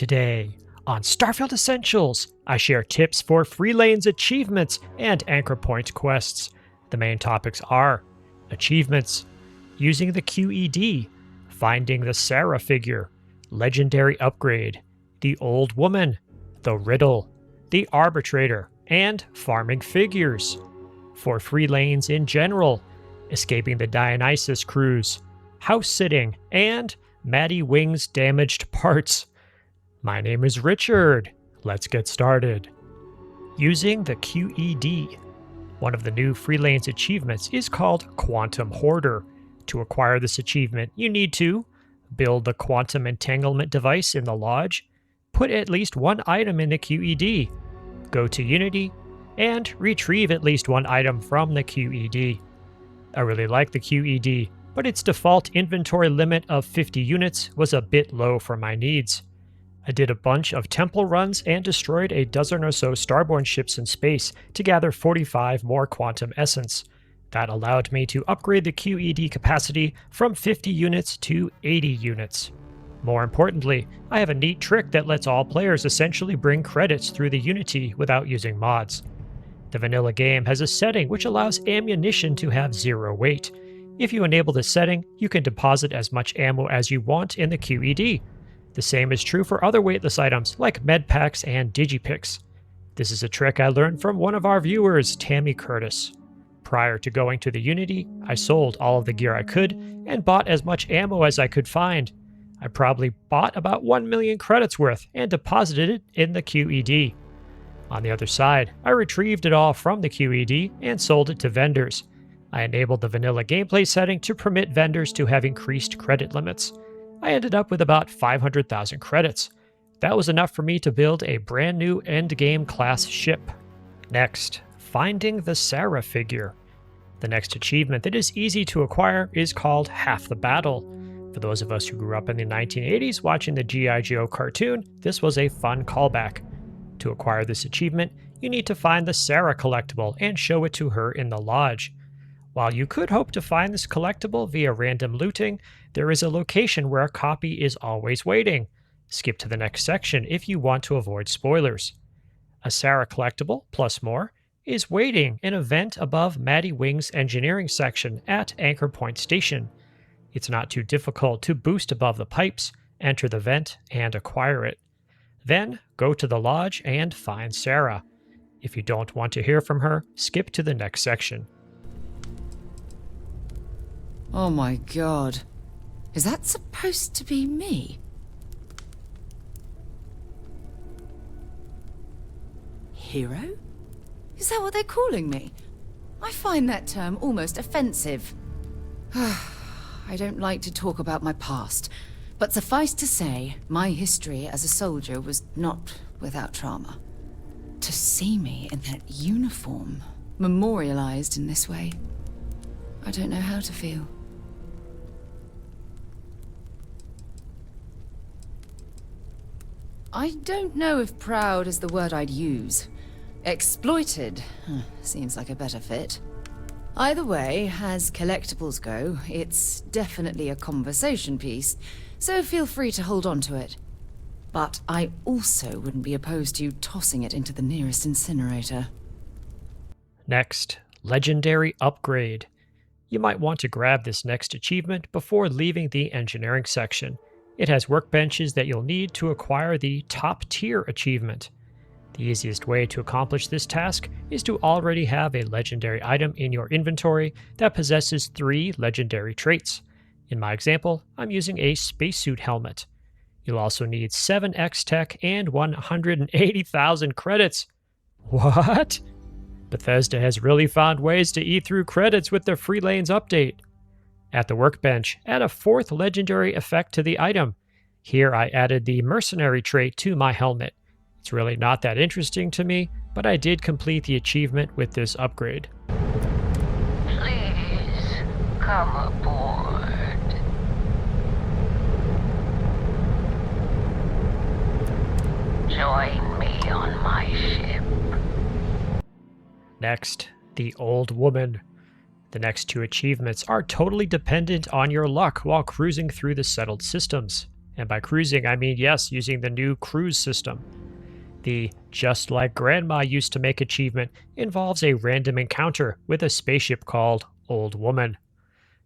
Today, on Starfield Essentials, I share tips for free lanes achievements and Anchorpoint quests. The main topics are achievements, using the QED, finding the Sarah figure, legendary upgrade, the old woman, the Riddle, the Arbitrator, and farming figures. For free lanes in general, escaping the Dionysus cruise, house sitting, and Maddie Wing's damaged parts. My name is Richard. Let's get started. Using the QED. One of the new free lanes achievements is called Quantum Hoarder. To acquire this achievement, you need to build the quantum entanglement device in the lodge, put at least one item in the QED, go to Unity, and retrieve at least one item from the QED. I really like the QED, but its default inventory limit of 50 units was a bit low for my needs. I did a bunch of temple runs and destroyed a dozen or so starborn ships in space to gather 45 more quantum essence. That allowed me to upgrade the QED capacity from 50 units to 80 units. More importantly, I have a neat trick that lets all players essentially bring credits through the Unity without using mods. The vanilla game has a setting which allows ammunition to have 0 weight. If you enable this setting, you can deposit as much ammo as you want in the QED. The same is true for other weightless items like medpacks and digipicks. This is a trick I learned from one of our viewers, Tammy Curtis. Prior to going to the Unity, I sold all of the gear I could and bought as much ammo as I could find. I probably bought about 1 million credits worth and deposited it in the QED. On the other side, I retrieved it all from the QED and sold it to vendors. I enabled the vanilla gameplay setting to permit vendors to have increased credit limits. I ended up with about 500,000 credits. That was enough for me to build a brand new endgame class ship. Next, finding the Sarah figure. The next achievement that is easy to acquire is called Half the Battle. For those of us who grew up in the 1980s watching the G.I. Joe cartoon, this was a fun callback. To acquire this achievement, you need to find the Sarah collectible and show it to her in the lodge. While you could hope to find this collectible via random looting, there is a location where a copy is always waiting. Skip to the next section if you want to avoid spoilers. A Sarah collectible, plus more, is waiting in a vent above Maddie Wing's engineering section at Anchorpoint Station. It's not too difficult to boost above the pipes, enter the vent, and acquire it. Then, go to the lodge and find Sarah. If you don't want to hear from her, skip to the next section. Oh my god. Is that supposed to be me? Hero? Is that what they're calling me? I find that term almost offensive. I don't like to talk about my past, but suffice to say, my history as a soldier was not without trauma. To see me in that uniform, memorialized in this way, I don't know how to feel. I don't know if proud is the word I'd use. Exploited seems like a better fit. Either way, as collectibles go, it's definitely a conversation piece, so feel free to hold on to it. But I also wouldn't be opposed to tossing it into the nearest incinerator. Next, legendary upgrade. You might want to grab this next achievement before leaving the engineering section. It has workbenches that you'll need to acquire the top tier achievement. The easiest way to accomplish this task is to already have a legendary item in your inventory that possesses 3 legendary traits. In my example, I'm using a spacesuit helmet. You'll also need 7 X-Tech and 180,000 credits. What? Bethesda has really found ways to eat through credits with the Free Lanes update. At the workbench, add a 4th legendary effect to the item. Here I added the mercenary trait to my helmet. It's really not that interesting to me, but I did complete the achievement with this upgrade. Please, come aboard. Join me on my ship. Next, the old woman. The next 2 achievements are totally dependent on your luck while cruising through the settled systems. And by cruising, I mean, yes, using the new cruise system. The Just Like Grandma Used to Make achievement involves a random encounter with a spaceship called Old Woman.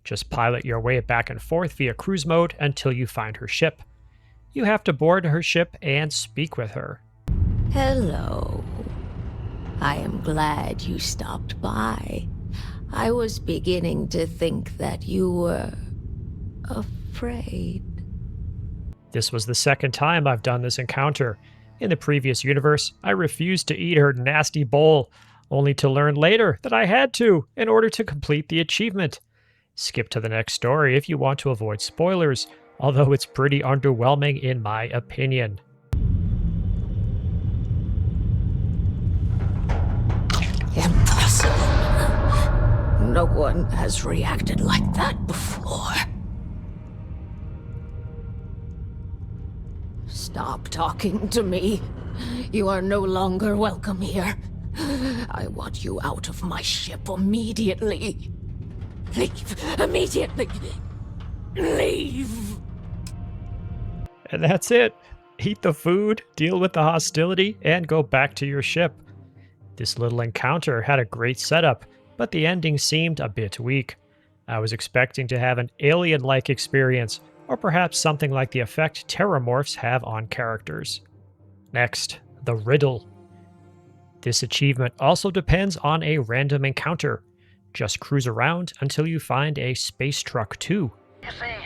Just pilot your way back and forth via cruise mode until you find her ship. You have to board her ship and speak with her. Hello. I am glad you stopped by. I was beginning to think that you were afraid. This was the second time I've done this encounter. In the previous universe, I refused to eat her nasty bowl, only to learn later that I had to in order to complete the achievement. Skip to the next story if you want to avoid spoilers, although it's pretty underwhelming in my opinion. Impossible. No one has reacted like that before. Stop talking to me. You are no longer welcome here. I want you out of my ship immediately. Leave immediately. Leave. And that's it. Eat the food, deal with the hostility, and go back to your ship. This little encounter had a great setup, but the ending seemed a bit weak. I was expecting to have an alien-like experience, or perhaps something like the effect terramorphs have on characters. Next, the Riddle. This achievement also depends on a random encounter. Just cruise around until you find a space truck too. You see,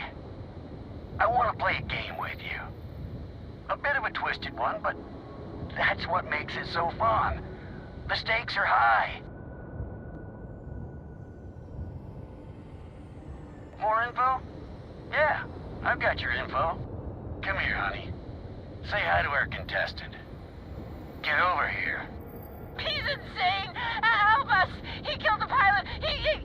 I want to play a game with you. A bit of a twisted one, but that's what makes it so fun. The stakes are high. More info? Yeah, I've got your info. Come here, honey. Say hi to our contestant. Get over here. He's insane! Help us! He killed the pilot! He...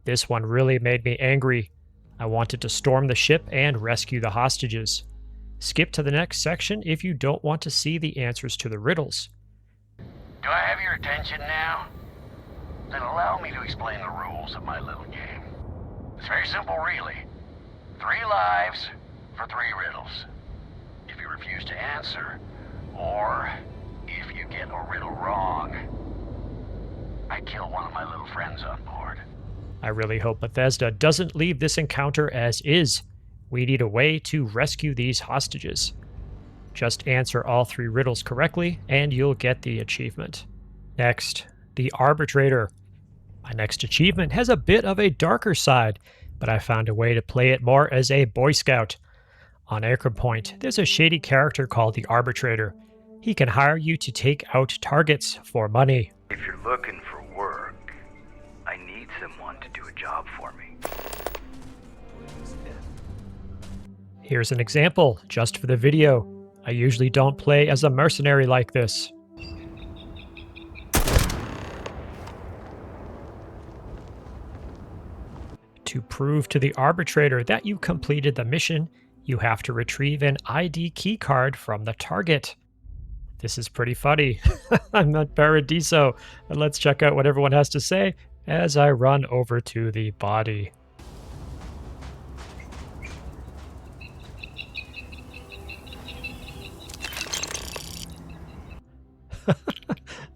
This one really made me angry. I wanted to storm the ship and rescue the hostages. Skip to the next section if you don't want to see the answers to the riddles. Do I have your attention now? Then allow me to explain the rules of my little game. It's very simple, really. 3 lives for 3 riddles. If you refuse to answer, or if you get a riddle wrong, I kill one of my little friends on board. I really hope Bethesda doesn't leave this encounter as is. We need a way to rescue these hostages. Just answer all 3 riddles correctly, and you'll get the achievement. Next, the Arbitrator. My next achievement has a bit of a darker side, but I found a way to play it more as a Boy Scout. On Anchorpoint, there's a shady character called the Arbitrator. He can hire you to take out targets for money. If you're looking for work, I need someone to do a job for me. Here's an example, just for the video. I usually don't play as a mercenary like this. To prove to the Arbitrator that you completed the mission, you have to retrieve an ID keycard from the target. This is pretty funny. I'm at Paradiso, and let's check out what everyone has to say as I run over to the body.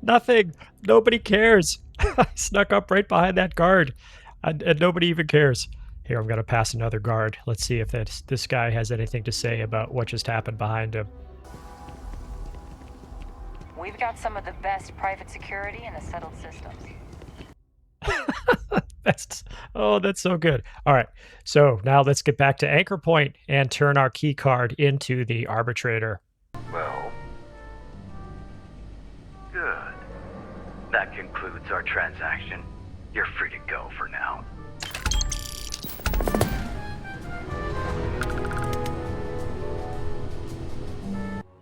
Nothing. Nobody cares. I snuck up right behind that guard, and nobody even cares. Here, I'm going to pass another guard. Let's see if this guy has anything to say about what just happened behind him. We've got some of the best private security in the settled systems. That's so good. All right, so now let's get back to Anchorpoint and turn our key card into the Arbitrator. Well, good. That concludes our transaction. You're free to go for now.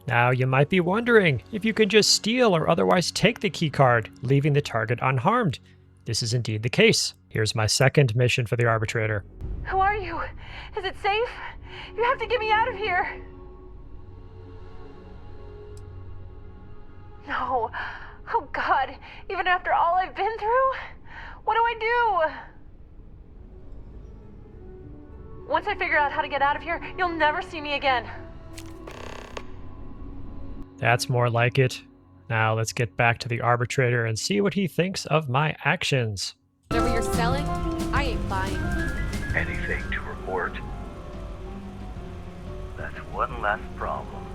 Now you might be wondering if you can just steal or otherwise take the keycard, leaving the target unharmed. This is indeed the case. Here's my second mission for the Arbitrator. Who are you? Is it safe? You have to get me out of here. No. Oh God, even after all I've been through? What do I do? Once I figure out how to get out of here, you'll never see me again. That's more like it. Now let's get back to the Arbitrator and see what he thinks of my actions. Whatever you're selling, I ain't buying. Anything to report? That's one less problem.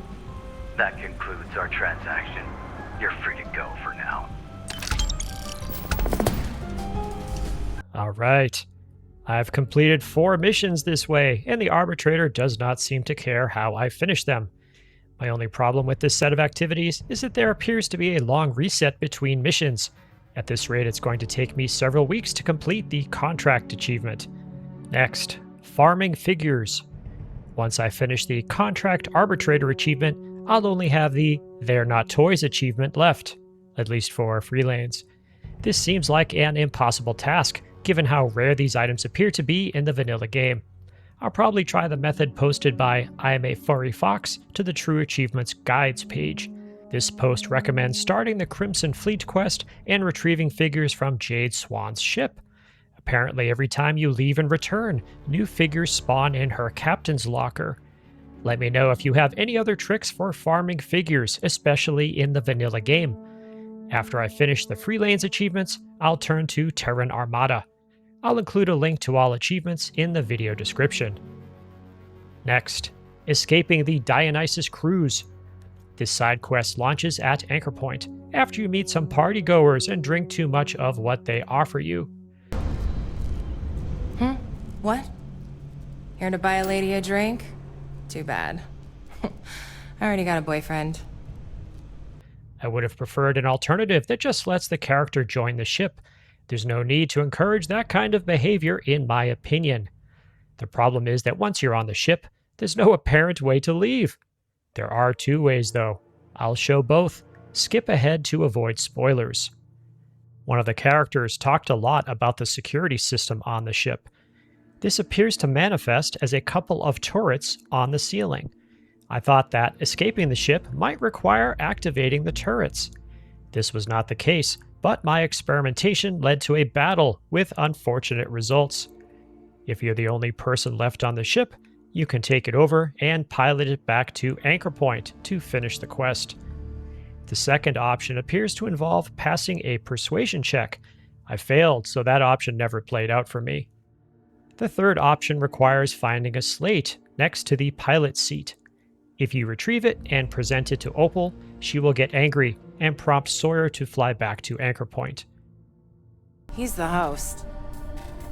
That concludes our transaction. You're free to go for now. Alright. I've completed 4 missions this way, and the Arbitrator does not seem to care how I finish them. My only problem with this set of activities is that there appears to be a long reset between missions. At this rate, it's going to take me several weeks to complete the contract achievement. Next, farming figures. Once I finish the contract Arbitrator achievement, I'll only have the They're Not Toys achievement left, at least for free lanes. This seems like an impossible task, given how rare these items appear to be in the vanilla game. I'll probably try the method posted by I Am a Furry Fox to the True Achievements Guides page. This post recommends starting the Crimson Fleet quest and retrieving figures from Jade Swan's ship. Apparently, every time you leave and return, new figures spawn in her captain's locker. Let me know if you have any other tricks for farming figures, especially in the vanilla game. After I finish the free lanes achievements, I'll turn to Terran Armada. I'll include a link to all achievements in the video description. Next, escaping the Dionysus cruise. This side quest launches at Anchorpoint after you meet some partygoers and drink too much of what they offer you. What? Here to buy a lady a drink? Too bad. I already got a boyfriend. I would have preferred an alternative that just lets the character join the ship. There's no need to encourage that kind of behavior, in my opinion. The problem is that once you're on the ship, there's no apparent way to leave. There are 2 ways, though. I'll show both. Skip ahead to avoid spoilers. One of the characters talked a lot about the security system on the ship. This appears to manifest as a couple of turrets on the ceiling. I thought that escaping the ship might require activating the turrets. This was not the case, but my experimentation led to a battle with unfortunate results. If you're the only person left on the ship, you can take it over and pilot it back to Anchorpoint to finish the quest. The second option appears to involve passing a persuasion check. I failed, so that option never played out for me. The third option requires finding a slate next to the pilot seat. If you retrieve it and present it to Opal, she will get angry and prompt Sawyer to fly back to Anchorpoint. He's the host.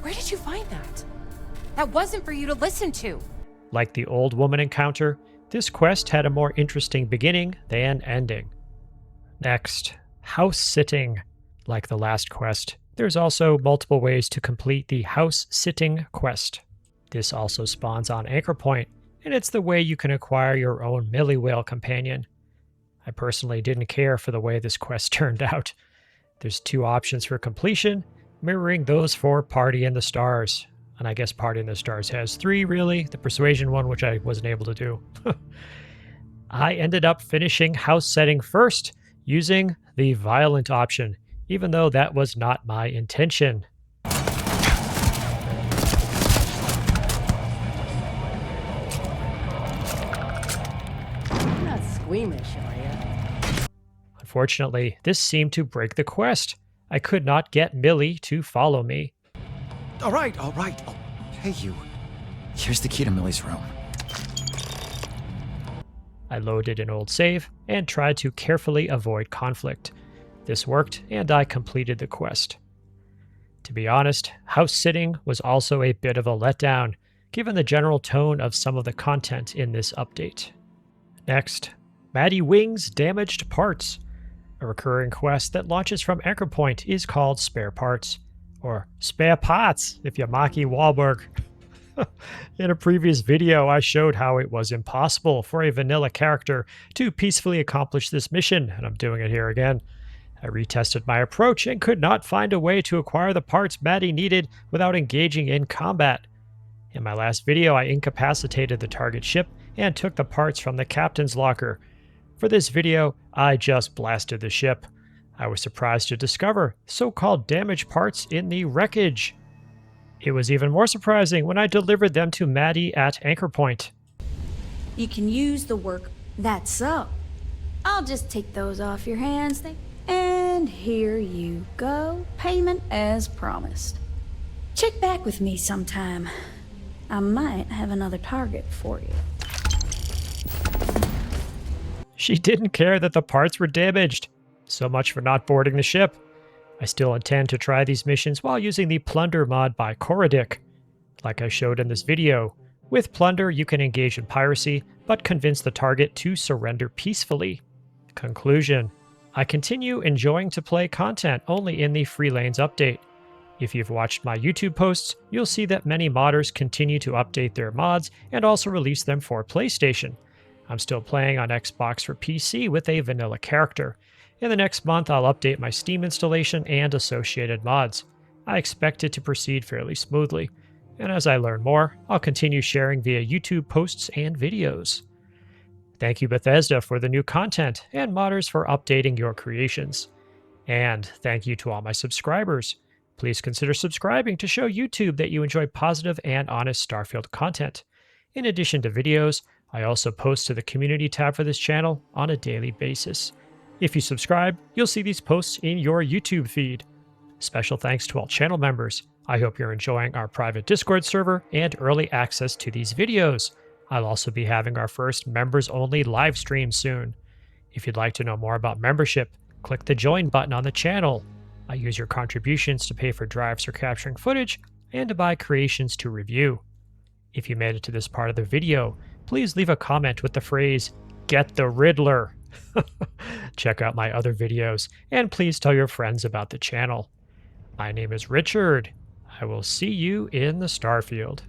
Where did you find that? That wasn't for you to listen to. Like the old woman encounter, this quest had a more interesting beginning than ending. Next, house sitting. Like the last quest, there's also multiple ways to complete the house sitting quest. This also spawns on Anchorpoint, and it's the way you can acquire your own Millie Whale companion. I personally didn't care for the way this quest turned out. There's 2 options for completion, mirroring those for Party in the Stars. And I guess Party in the Stars has 3, really. The Persuasion one, which I wasn't able to do. I ended up finishing house setting first, using the violent option, even though that was not my intention. You're not squeamish, are you? Unfortunately, this seemed to break the quest. I could not get Millie to follow me. All right, I'll pay you. Here's the key to Millie's room. I loaded an old save and tried to carefully avoid conflict. This worked, and I completed the quest. To be honest, house sitting was also a bit of a letdown, given the general tone of some of the content in this update. Next, Maddie Wing's Damaged Parts. A recurring quest that launches from Anchorpoint is called Spare Parts, or Spare Parts if you're Maki Wahlberg. In a previous video, I showed how it was impossible for a vanilla character to peacefully accomplish this mission, and I'm doing it here again. I retested my approach and could not find a way to acquire the parts Maddie needed without engaging in combat. In my last video, I incapacitated the target ship and took the parts from the captain's locker. For this video, I just blasted the ship. I was surprised to discover so-called damaged parts in the wreckage. It was even more surprising when I delivered them to Maddie at Anchorpoint. You can use the work. That's so. I'll just take those off your hands. And here you go. Payment as promised. Check back with me sometime. I might have another target for you. She didn't care that the parts were damaged. So much for not boarding the ship. I still intend to try these missions while using the Plunder mod by Coradic. Like I showed in this video, with Plunder you can engage in piracy, but convince the target to surrender peacefully. Conclusion: I continue enjoying to play content only in the Free Lanes update. If you've watched my YouTube posts, you'll see that many modders continue to update their mods and also release them for PlayStation. I'm still playing on Xbox for PC with a vanilla character. In the next month, I'll update my Steam installation and associated mods. I expect it to proceed fairly smoothly, and as I learn more, I'll continue sharing via YouTube posts and videos. Thank you, Bethesda, for the new content, and modders for updating your creations. And thank you to all my subscribers. Please consider subscribing to show YouTube that you enjoy positive and honest Starfield content. In addition to videos, I also post to the community tab for this channel on a daily basis. If you subscribe, you'll see these posts in your YouTube feed. Special thanks to all channel members. I hope you're enjoying our private Discord server and early access to these videos. I'll also be having our first members-only live stream soon. If you'd like to know more about membership, click the join button on the channel. I use your contributions to pay for drives for capturing footage and to buy creations to review. If you made it to this part of the video, please leave a comment with the phrase, "Get the Riddler." Check out my other videos, and please tell your friends about the channel. My name is Richard. I will see you in the Starfield.